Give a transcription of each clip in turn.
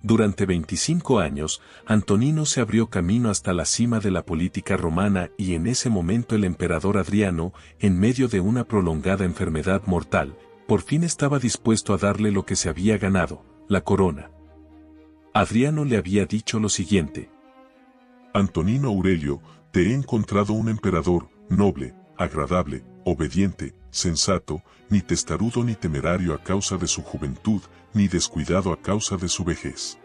Durante 25 años, Antonino se abrió camino hasta la cima de la política romana y en ese momento el emperador Adriano, en medio de una prolongada enfermedad mortal, por fin estaba dispuesto a darle lo que se había ganado, la corona. Adriano le había dicho lo siguiente: Antonino Aurelio, te he encontrado un emperador, noble, agradable, obediente, sensato, ni testarudo ni temerario a causa de su juventud, ni descuidado a causa de su vejez.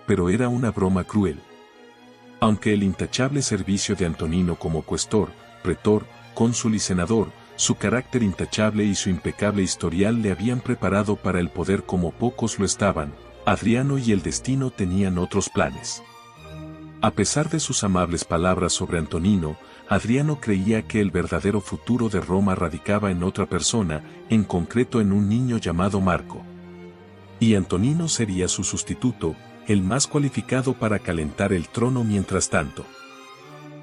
Pero era una broma cruel. Aunque el intachable servicio de Antonino como cuestor, pretor, cónsul y senador, su carácter intachable y su impecable historial le habían preparado para el poder como pocos lo estaban, Adriano y el destino tenían otros planes. A pesar de sus amables palabras sobre Antonino, Adriano creía que el verdadero futuro de Roma radicaba en otra persona, en concreto en un niño llamado Marco. Y Antonino sería su sustituto, el más cualificado para calentar el trono mientras tanto.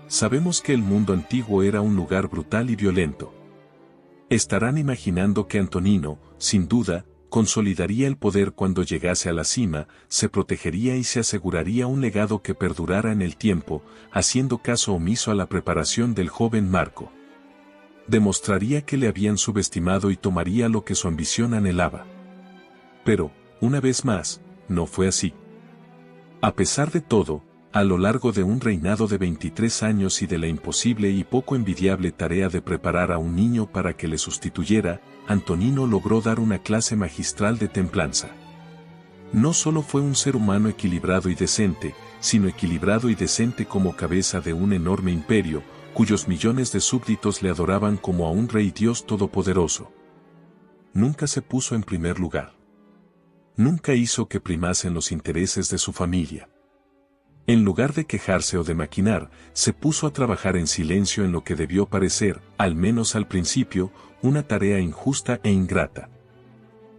Sabemos que el mundo antiguo era un lugar brutal y violento. Estarán imaginando que Antonino, sin duda, consolidaría el poder cuando llegase a la cima, se protegería y se aseguraría un legado que perdurara en el tiempo, haciendo caso omiso a la preparación del joven Marco. Demostraría que le habían subestimado y tomaría lo que su ambición anhelaba. Pero, una vez más, no fue así. A pesar de todo, a lo largo de un reinado de 23 años y de la imposible y poco envidiable tarea de preparar a un niño para que le sustituyera, Antonino logró dar una clase magistral de templanza. No solo fue un ser humano equilibrado y decente, sino equilibrado y decente como cabeza de un enorme imperio, cuyos millones de súbditos le adoraban como a un rey Dios todopoderoso. Nunca se puso en primer lugar. Nunca hizo que primasen los intereses de su familia. En lugar de quejarse o de maquinar, se puso a trabajar en silencio en lo que debió parecer, al menos al principio, una tarea injusta e ingrata.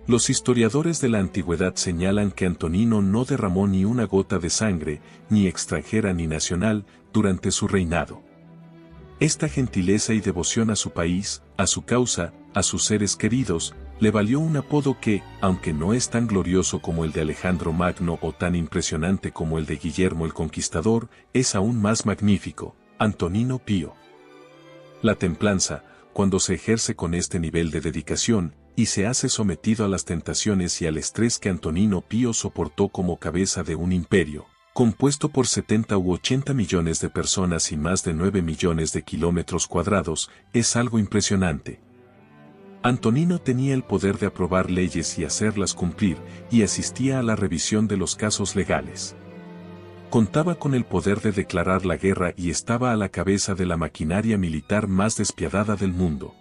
Los historiadores de la antigüedad señalan que Antonino no derramó ni una gota de sangre, ni extranjera ni nacional, durante su reinado. Esta gentileza y devoción a su país, a su causa, a sus seres queridos, le valió un apodo que, aunque no es tan glorioso como el de Alejandro Magno o tan impresionante como el de Guillermo el Conquistador, es aún más magnífico: Antonino Pío. La templanza, cuando se ejerce con este nivel de dedicación, y se hace sometido a las tentaciones y al estrés que Antonino Pío soportó como cabeza de un imperio, compuesto por 70 u 80 millones de personas y más de 9 millones de kilómetros cuadrados, es algo impresionante. Antonino tenía el poder de aprobar leyes y hacerlas cumplir, y asistía a la revisión de los casos legales. Contaba con el poder de declarar la guerra y estaba a la cabeza de la maquinaria militar más despiadada del mundo.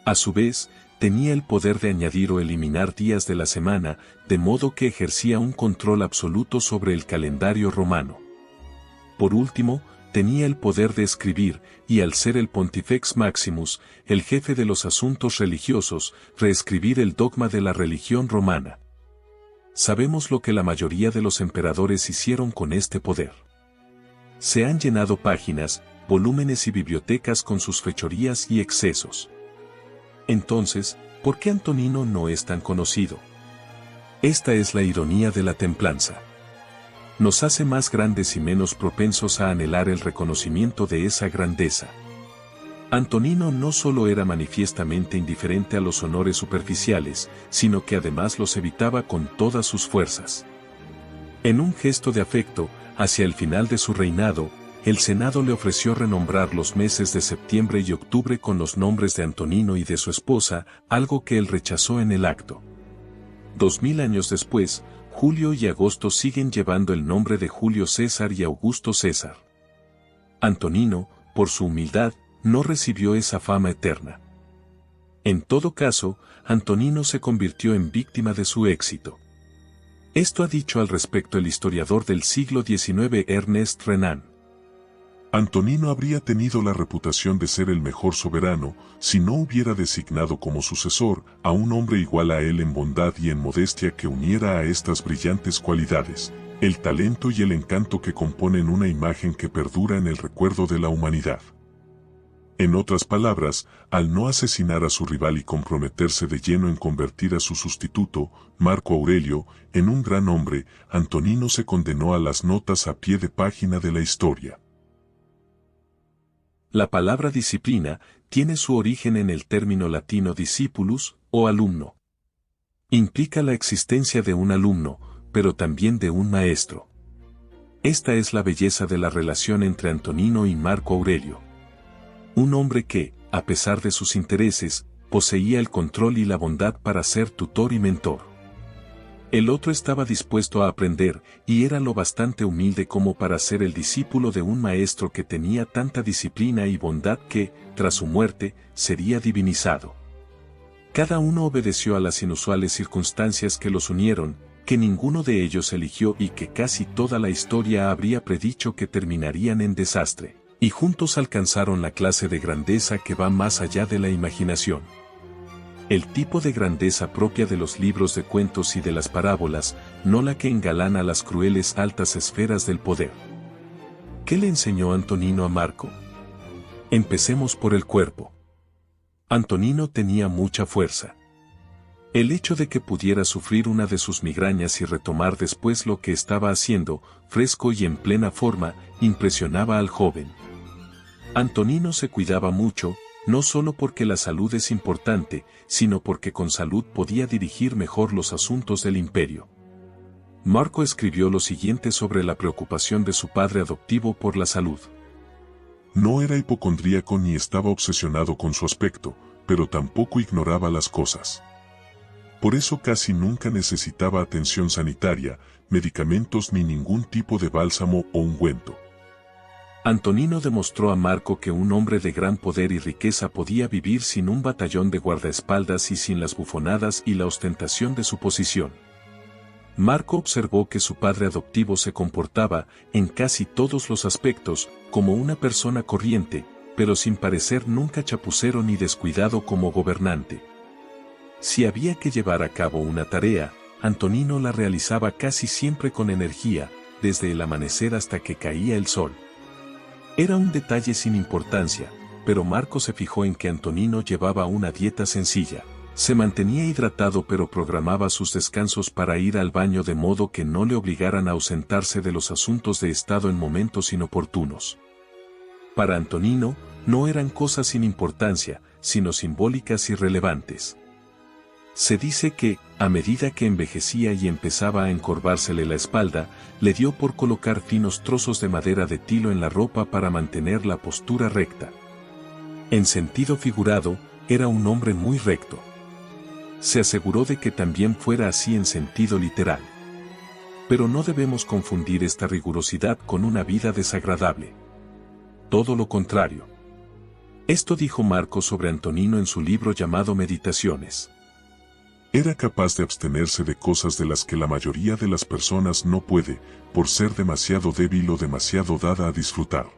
A su vez, tenía el poder de añadir o eliminar días de la semana, de modo que ejercía un control absoluto sobre el calendario romano. Por último, tenía el poder de escribir, y al ser el Pontifex Maximus, el jefe de los asuntos religiosos, reescribir el dogma de la religión romana. Sabemos lo que la mayoría de los emperadores hicieron con este poder. Se han llenado páginas, volúmenes y bibliotecas con sus fechorías y excesos. Entonces, ¿por qué Antonino no es tan conocido? Esta es la ironía de la templanza. Nos hace más grandes y menos propensos a anhelar el reconocimiento de esa grandeza. Antonino no solo era manifiestamente indiferente a los honores superficiales, sino que además los evitaba con todas sus fuerzas. En un gesto de afecto, hacia el final de su reinado, el Senado le ofreció renombrar los meses de septiembre y octubre con los nombres de Antonino y de su esposa, algo que él rechazó en el acto. 2000 años después, Julio y agosto siguen llevando el nombre de Julio César y Augusto César. Antonino, por su humildad, no recibió esa fama eterna. En todo caso, Antonino se convirtió en víctima de su éxito. Esto ha dicho al respecto el historiador del siglo XIX Ernest Renan. Antonino habría tenido la reputación de ser el mejor soberano, si no hubiera designado como sucesor a un hombre igual a él en bondad y en modestia que uniera a estas brillantes cualidades, el talento y el encanto que componen una imagen que perdura en el recuerdo de la humanidad. En otras palabras, al no asesinar a su rival y comprometerse de lleno en convertir a su sustituto, Marco Aurelio, en un gran hombre, Antonino se condenó a las notas a pie de página de la historia. La palabra disciplina tiene su origen en el término latino discipulus, o alumno. Implica la existencia de un alumno, pero también de un maestro. Esta es la belleza de la relación entre Antonino y Marco Aurelio. Un hombre que, a pesar de sus intereses, poseía el control y la bondad para ser tutor y mentor. El otro estaba dispuesto a aprender, y era lo bastante humilde como para ser el discípulo de un maestro que tenía tanta disciplina y bondad que, tras su muerte, sería divinizado. Cada uno obedeció a las inusuales circunstancias que los unieron, que ninguno de ellos eligió y que casi toda la historia habría predicho que terminarían en desastre. Y juntos alcanzaron la clase de grandeza que va más allá de la imaginación. El tipo de grandeza propia de los libros de cuentos y de las parábolas, no la que engalana las crueles altas esferas del poder. ¿Qué le enseñó Antonino a Marco? Empecemos por el cuerpo. Antonino tenía mucha fuerza. El hecho de que pudiera sufrir una de sus migrañas y retomar después lo que estaba haciendo, fresco y en plena forma, impresionaba al joven. Antonino se cuidaba mucho, no solo porque la salud es importante, sino porque con salud podía dirigir mejor los asuntos del imperio. Marco escribió lo siguiente sobre la preocupación de su padre adoptivo por la salud. No era hipocondríaco ni estaba obsesionado con su aspecto, pero tampoco ignoraba las cosas. Por eso casi nunca necesitaba atención sanitaria, medicamentos ni ningún tipo de bálsamo o ungüento. Antonino demostró a Marco que un hombre de gran poder y riqueza podía vivir sin un batallón de guardaespaldas y sin las bufonadas y la ostentación de su posición. Marco observó que su padre adoptivo se comportaba, en casi todos los aspectos, como una persona corriente, pero sin parecer nunca chapucero ni descuidado como gobernante. Si había que llevar a cabo una tarea, Antonino la realizaba casi siempre con energía, desde el amanecer hasta que caía el sol. Era un detalle sin importancia, pero Marco se fijó en que Antonino llevaba una dieta sencilla. Se mantenía hidratado pero programaba sus descansos para ir al baño de modo que no le obligaran a ausentarse de los asuntos de estado en momentos inoportunos. Para Antonino, no eran cosas sin importancia, sino simbólicas y relevantes. Se dice que, a medida que envejecía y empezaba a encorvársele la espalda, le dio por colocar finos trozos de madera de tilo en la ropa para mantener la postura recta. En sentido figurado, era un hombre muy recto. Se aseguró de que también fuera así en sentido literal. Pero no debemos confundir esta rigurosidad con una vida desagradable. Todo lo contrario. Esto dijo Marco sobre Antonino en su libro llamado Meditaciones. Era capaz de abstenerse de cosas de las que la mayoría de las personas no puede, por ser demasiado débil o demasiado dada a disfrutar.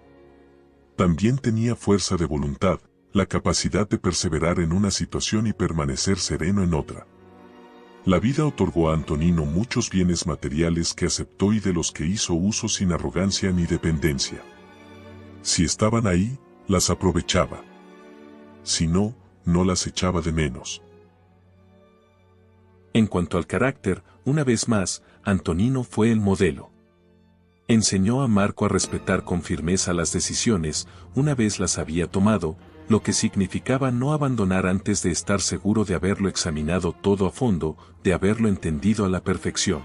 También tenía fuerza de voluntad, la capacidad de perseverar en una situación y permanecer sereno en otra. La vida otorgó a Antonino muchos bienes materiales que aceptó y de los que hizo uso sin arrogancia ni dependencia. Si estaban ahí, las aprovechaba. Si no, no las echaba de menos. En cuanto al carácter, una vez más, Antonino fue el modelo. Enseñó a Marco a respetar con firmeza las decisiones, una vez las había tomado, lo que significaba no abandonar antes de estar seguro de haberlo examinado todo a fondo, de haberlo entendido a la perfección.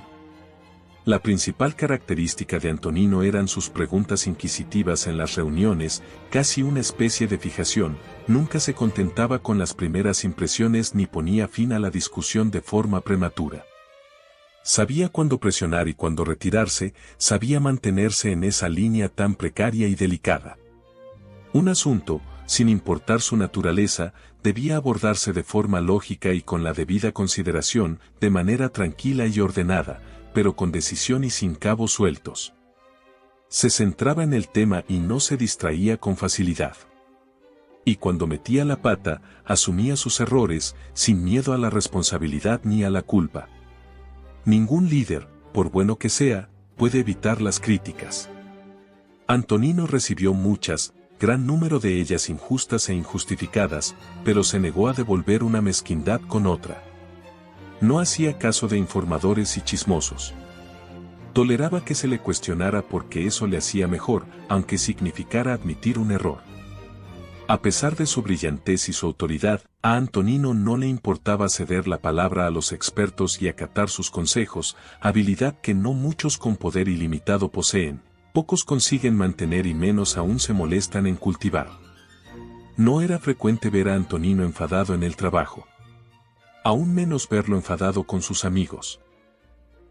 La principal característica de Antonino eran sus preguntas inquisitivas en las reuniones, casi una especie de fijación, nunca se contentaba con las primeras impresiones ni ponía fin a la discusión de forma prematura. Sabía cuándo presionar y cuándo retirarse, sabía mantenerse en esa línea tan precaria y delicada. Un asunto, sin importar su naturaleza, debía abordarse de forma lógica y con la debida consideración, de manera tranquila y ordenada, pero con decisión y sin cabos sueltos. Se centraba en el tema y no se distraía con facilidad. Y cuando metía la pata, asumía sus errores, sin miedo a la responsabilidad ni a la culpa. Ningún líder, por bueno que sea, puede evitar las críticas. Antonino recibió muchas, gran número de ellas injustas e injustificadas, pero se negó a devolver una mezquindad con otra. No hacía caso de informadores y chismosos. Toleraba que se le cuestionara porque eso le hacía mejor, aunque significara admitir un error. A pesar de su brillantez y su autoridad, a Antonino no le importaba ceder la palabra a los expertos y acatar sus consejos, habilidad que no muchos con poder ilimitado poseen, pocos consiguen mantener y menos aún se molestan en cultivar. No era frecuente ver a Antonino enfadado en el trabajo. Aún menos verlo enfadado con sus amigos.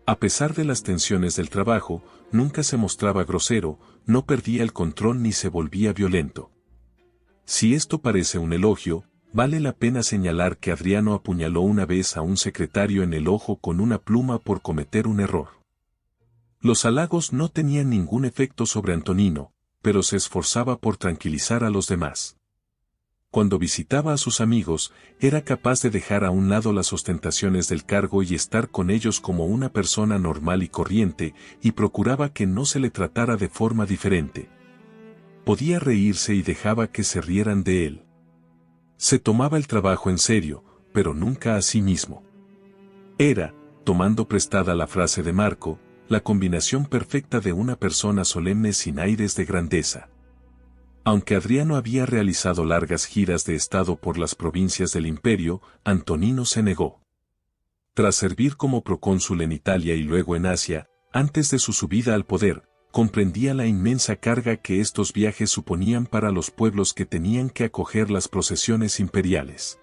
A pesar de las tensiones del trabajo, nunca se mostraba grosero, no perdía el control ni se volvía violento. Si esto parece un elogio, vale la pena señalar que Adriano apuñaló una vez a un secretario en el ojo con una pluma por cometer un error. Los halagos no tenían ningún efecto sobre Antonino, pero se esforzaba por tranquilizar a los demás. Cuando visitaba a sus amigos, era capaz de dejar a un lado las ostentaciones del cargo y estar con ellos como una persona normal y corriente, y procuraba que no se le tratara de forma diferente. Podía reírse y dejaba que se rieran de él. Se tomaba el trabajo en serio, pero nunca a sí mismo. Era, tomando prestada la frase de Marco, la combinación perfecta de una persona solemne sin aires de grandeza. Aunque Adriano había realizado largas giras de estado por las provincias del imperio, Antonino se negó. Tras servir como procónsul en Italia y luego en Asia, antes de su subida al poder, comprendía la inmensa carga que estos viajes suponían para los pueblos que tenían que acoger las procesiones imperiales.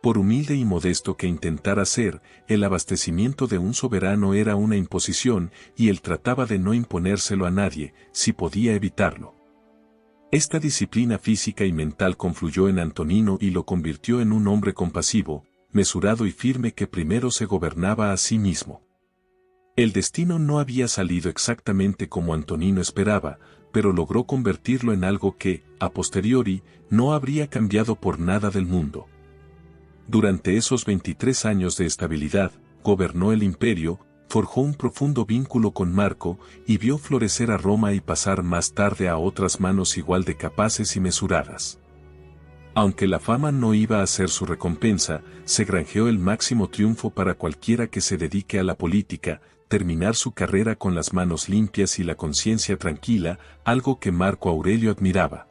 Por humilde y modesto que intentara ser, el abastecimiento de un soberano era una imposición y él trataba de no imponérselo a nadie, si podía evitarlo. Esta disciplina física y mental confluyó en Antonino y lo convirtió en un hombre compasivo, mesurado y firme que primero se gobernaba a sí mismo. El destino no había salido exactamente como Antonino esperaba, pero logró convertirlo en algo que, a posteriori, no habría cambiado por nada del mundo. Durante esos 23 años de estabilidad, gobernó el imperio, forjó un profundo vínculo con Marco y vio florecer a Roma y pasar más tarde a otras manos igual de capaces y mesuradas. Aunque la fama no iba a ser su recompensa, se granjeó el máximo triunfo para cualquiera que se dedique a la política, terminar su carrera con las manos limpias y la conciencia tranquila, algo que Marco Aurelio admiraba.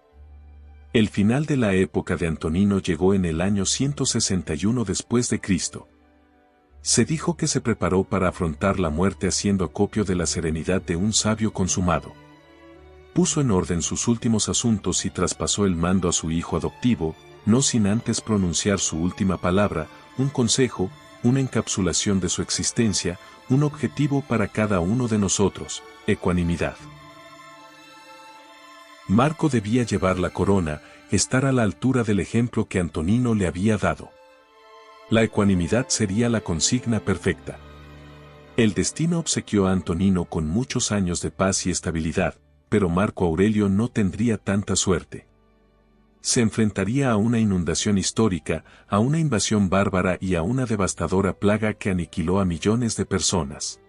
El final de la época de Antonino llegó en el año 161 después de Cristo. Se dijo que se preparó para afrontar la muerte haciendo acopio de la serenidad de un sabio consumado. Puso en orden sus últimos asuntos y traspasó el mando a su hijo adoptivo, no sin antes pronunciar su última palabra, un consejo, una encapsulación de su existencia, un objetivo para cada uno de nosotros: ecuanimidad. Marco debía llevar la corona, estar a la altura del ejemplo que Antonino le había dado. La ecuanimidad sería la consigna perfecta. El destino obsequió a Antonino con muchos años de paz y estabilidad, pero Marco Aurelio no tendría tanta suerte. Se enfrentaría a una inundación histórica, a una invasión bárbara y a una devastadora plaga que aniquiló a millones de personas.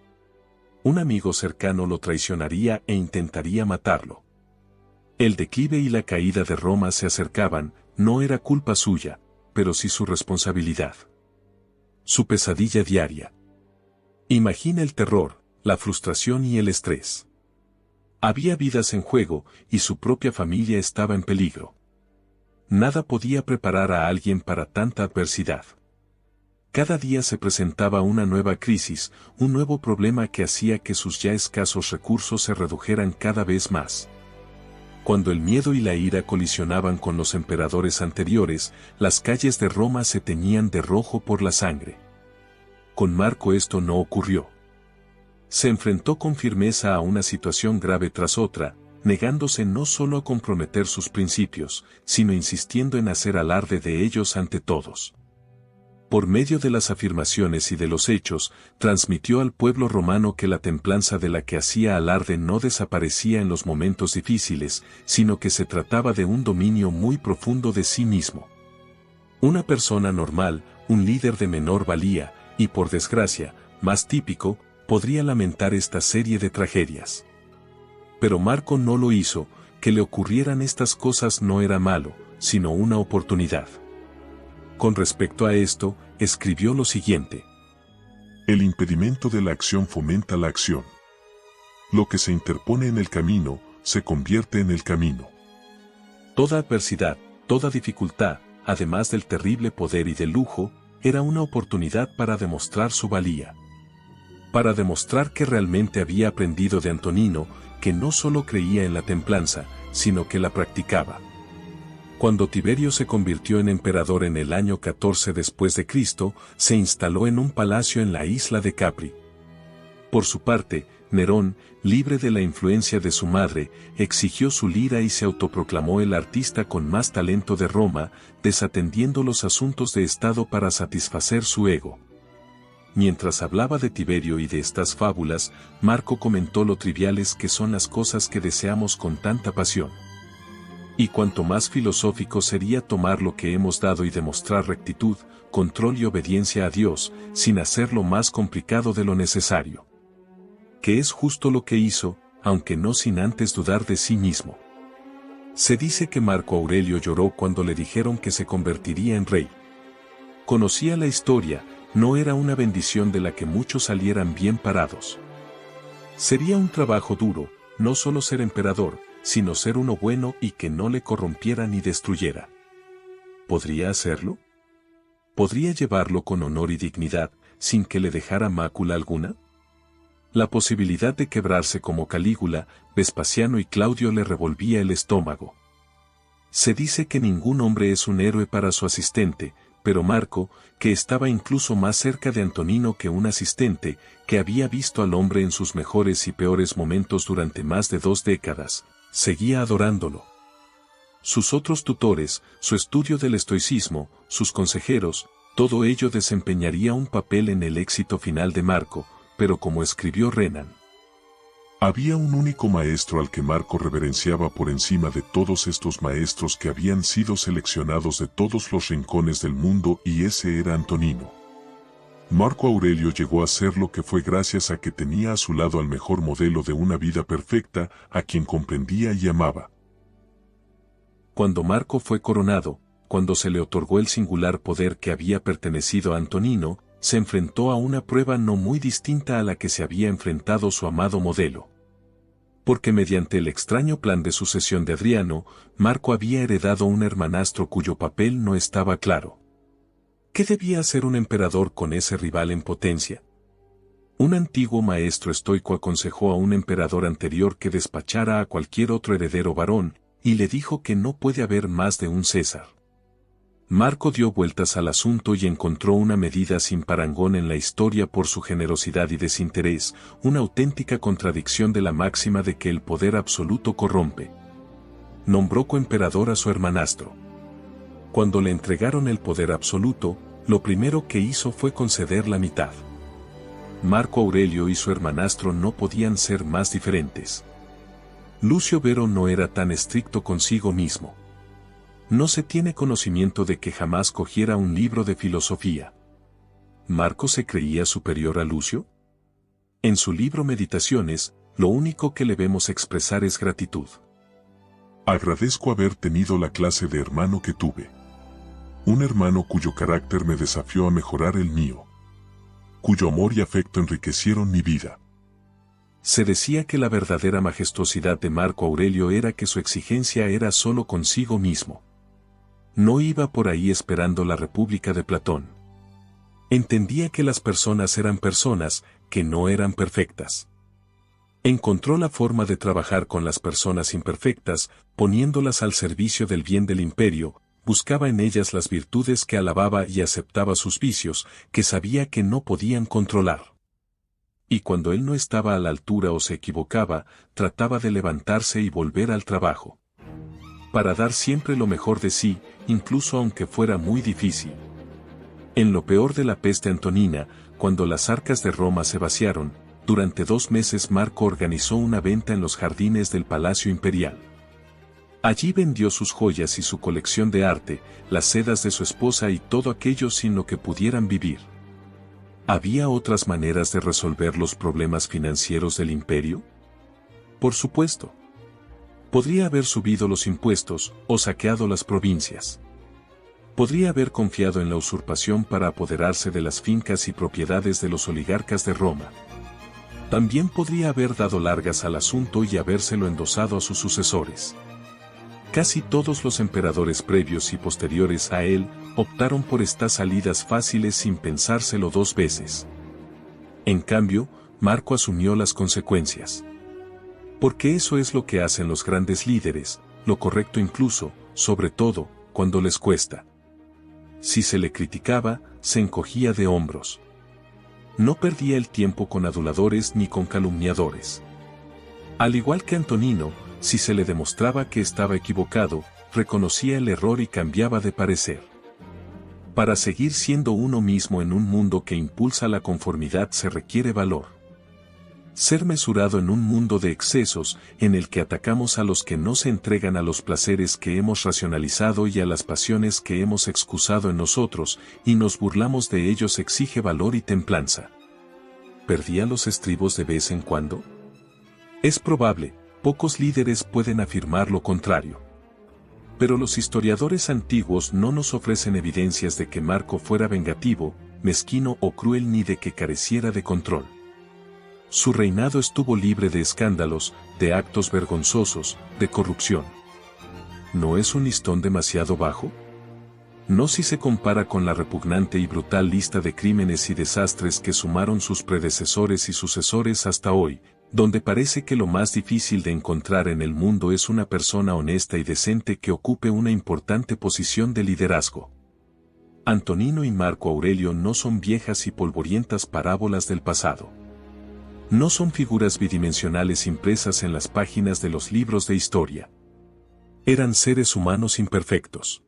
Un amigo cercano lo traicionaría e intentaría matarlo. El declive y la caída de Roma se acercaban, no era culpa suya, pero sí su responsabilidad. Su pesadilla diaria. Imagina el terror, la frustración y el estrés. Había vidas en juego, y su propia familia estaba en peligro. Nada podía preparar a alguien para tanta adversidad. Cada día se presentaba una nueva crisis, un nuevo problema que hacía que sus ya escasos recursos se redujeran cada vez más. Cuando el miedo y la ira colisionaban con los emperadores anteriores, las calles de Roma se teñían de rojo por la sangre. Con Marco esto no ocurrió. Se enfrentó con firmeza a una situación grave tras otra, negándose no solo a comprometer sus principios, sino insistiendo en hacer alarde de ellos ante todos. Por medio de las afirmaciones y de los hechos, transmitió al pueblo romano que la templanza de la que hacía alarde no desaparecía en los momentos difíciles, sino que se trataba de un dominio muy profundo de sí mismo. Una persona normal, un líder de menor valía, y por desgracia, más típico, podría lamentar esta serie de tragedias. Pero Marco no lo hizo, que le ocurrieran estas cosas no era malo, sino una oportunidad. Con respecto a esto, escribió lo siguiente: el impedimento de la acción fomenta la acción. Lo que se interpone en el camino, se convierte en el camino. Toda adversidad, toda dificultad, además del terrible poder y del lujo, era una oportunidad para demostrar su valía. Para demostrar que realmente había aprendido de Antonino, que no solo creía en la templanza, sino que la practicaba. Cuando Tiberio se convirtió en emperador en el año 14 después de Cristo, se instaló en un palacio en la isla de Capri. Por su parte, Nerón, libre de la influencia de su madre, exigió su lira y se autoproclamó el artista con más talento de Roma, desatendiendo los asuntos de Estado para satisfacer su ego. Mientras hablaba de Tiberio y de estas fábulas, Marco comentó lo triviales que son las cosas que deseamos con tanta pasión. Y cuanto más filosófico sería tomar lo que hemos dado y demostrar rectitud, control y obediencia a Dios, sin hacerlo más complicado de lo necesario. Que es justo lo que hizo, aunque no sin antes dudar de sí mismo. Se dice que Marco Aurelio lloró cuando le dijeron que se convertiría en rey. Conocía la historia, no era una bendición de la que muchos salieran bien parados. Sería un trabajo duro, no solo ser emperador, sino ser uno bueno y que no le corrompiera ni destruyera. ¿Podría hacerlo? ¿Podría llevarlo con honor y dignidad, sin que le dejara mácula alguna? La posibilidad de quebrarse como Calígula, Vespasiano y Claudio le revolvía el estómago. Se dice que ningún hombre es un héroe para su asistente, pero Marco, que estaba incluso más cerca de Antonino que un asistente, que había visto al hombre en sus mejores y peores momentos durante más de 2 décadas, seguía adorándolo. Sus otros tutores, su estudio del estoicismo, sus consejeros, todo ello desempeñaría un papel en el éxito final de Marco, pero como escribió Renan, había un único maestro al que Marco reverenciaba por encima de todos estos maestros que habían sido seleccionados de todos los rincones del mundo, y ese era Antonino. Marco Aurelio llegó a ser lo que fue gracias a que tenía a su lado al mejor modelo de una vida perfecta, a quien comprendía y amaba. Cuando Marco fue coronado, cuando se le otorgó el singular poder que había pertenecido a Antonino, se enfrentó a una prueba no muy distinta a la que se había enfrentado su amado modelo. Porque mediante el extraño plan de sucesión de Adriano, Marco había heredado un hermanastro cuyo papel no estaba claro. ¿Qué debía hacer un emperador con ese rival en potencia? Un antiguo maestro estoico aconsejó a un emperador anterior que despachara a cualquier otro heredero varón, y le dijo que no puede haber más de un César. Marco dio vueltas al asunto y encontró una medida sin parangón en la historia por su generosidad y desinterés, una auténtica contradicción de la máxima de que el poder absoluto corrompe. Nombró coemperador a su hermanastro. Cuando le entregaron el poder absoluto, lo primero que hizo fue conceder la mitad. Marco Aurelio y su hermanastro no podían ser más diferentes. Lucio Vero no era tan estricto consigo mismo. No se tiene conocimiento de que jamás cogiera un libro de filosofía. ¿Marco se creía superior a Lucio? En su libro Meditaciones, lo único que le vemos expresar es gratitud. Agradezco haber tenido la clase de hermano que tuve. Un hermano cuyo carácter me desafió a mejorar el mío. Cuyo amor y afecto enriquecieron mi vida. Se decía que la verdadera majestuosidad de Marco Aurelio era que su exigencia era solo consigo mismo. No iba por ahí esperando la República de Platón. Entendía que las personas eran personas, que no eran perfectas. Encontró la forma de trabajar con las personas imperfectas, poniéndolas al servicio del bien del imperio, buscaba en ellas las virtudes que alababa y aceptaba sus vicios, que sabía que no podían controlar. Y cuando él no estaba a la altura o se equivocaba, trataba de levantarse y volver al trabajo. Para dar siempre lo mejor de sí, incluso aunque fuera muy difícil. En lo peor de la peste antonina, cuando las arcas de Roma se vaciaron, durante 2 meses Marco organizó una venta en los jardines del Palacio Imperial. Allí vendió sus joyas y su colección de arte, las sedas de su esposa y todo aquello sin lo que pudieran vivir. ¿Había otras maneras de resolver los problemas financieros del imperio? Por supuesto. Podría haber subido los impuestos o saqueado las provincias. Podría haber confiado en la usurpación para apoderarse de las fincas y propiedades de los oligarcas de Roma. También podría haber dado largas al asunto y habérselo endosado a sus sucesores. Casi todos los emperadores previos y posteriores a él optaron por estas salidas fáciles sin pensárselo dos veces. En cambio, Marco asumió las consecuencias. Porque eso es lo que hacen los grandes líderes, lo correcto incluso, sobre todo, cuando les cuesta. Si se le criticaba, se encogía de hombros. No perdía el tiempo con aduladores ni con calumniadores. Al igual que Antonino, si se le demostraba que estaba equivocado, reconocía el error y cambiaba de parecer. Para seguir siendo uno mismo en un mundo que impulsa la conformidad se requiere valor. Ser mesurado en un mundo de excesos, en el que atacamos a los que no se entregan a los placeres que hemos racionalizado y a las pasiones que hemos excusado en nosotros, y nos burlamos de ellos exige valor y templanza. ¿Perdía los estribos de vez en cuando? Es probable, pocos líderes pueden afirmar lo contrario. Pero los historiadores antiguos no nos ofrecen evidencias de que Marco fuera vengativo, mezquino o cruel ni de que careciera de control. Su reinado estuvo libre de escándalos, de actos vergonzosos, de corrupción. ¿No es un listón demasiado bajo? No si se compara con la repugnante y brutal lista de crímenes y desastres que sumaron sus predecesores y sucesores hasta hoy, donde parece que lo más difícil de encontrar en el mundo es una persona honesta y decente que ocupe una importante posición de liderazgo. Antonino y Marco Aurelio no son viejas y polvorientas parábolas del pasado. No son figuras bidimensionales impresas en las páginas de los libros de historia. Eran seres humanos imperfectos.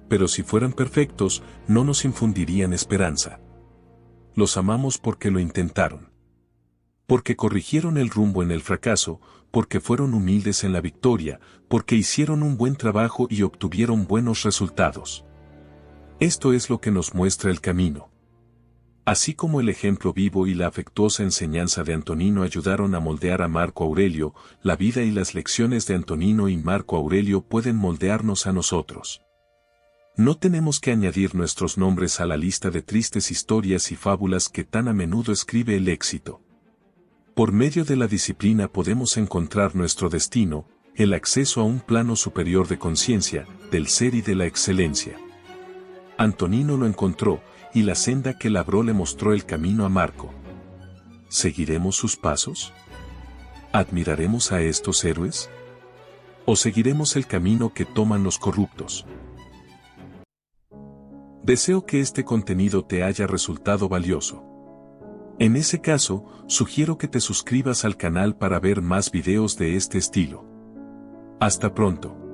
Pero si fueran perfectos, no nos infundirían esperanza. Los amamos porque lo intentaron. Porque corrigieron el rumbo en el fracaso, porque fueron humildes en la victoria, porque hicieron un buen trabajo y obtuvieron buenos resultados. Esto es lo que nos muestra el camino. Así como el ejemplo vivo y la afectuosa enseñanza de Antonino ayudaron a moldear a Marco Aurelio, la vida y las lecciones de Antonino y Marco Aurelio pueden moldearnos a nosotros. No tenemos que añadir nuestros nombres a la lista de tristes historias y fábulas que tan a menudo escribe el éxito. Por medio de la disciplina podemos encontrar nuestro destino, el acceso a un plano superior de conciencia, del ser y de la excelencia. Antonino lo encontró, y la senda que labró le mostró el camino a Marco. ¿Seguiremos sus pasos? ¿Admiraremos a estos héroes? ¿O seguiremos el camino que toman los corruptos? Deseo que este contenido te haya resultado valioso. En ese caso, sugiero que te suscribas al canal para ver más videos de este estilo. Hasta pronto.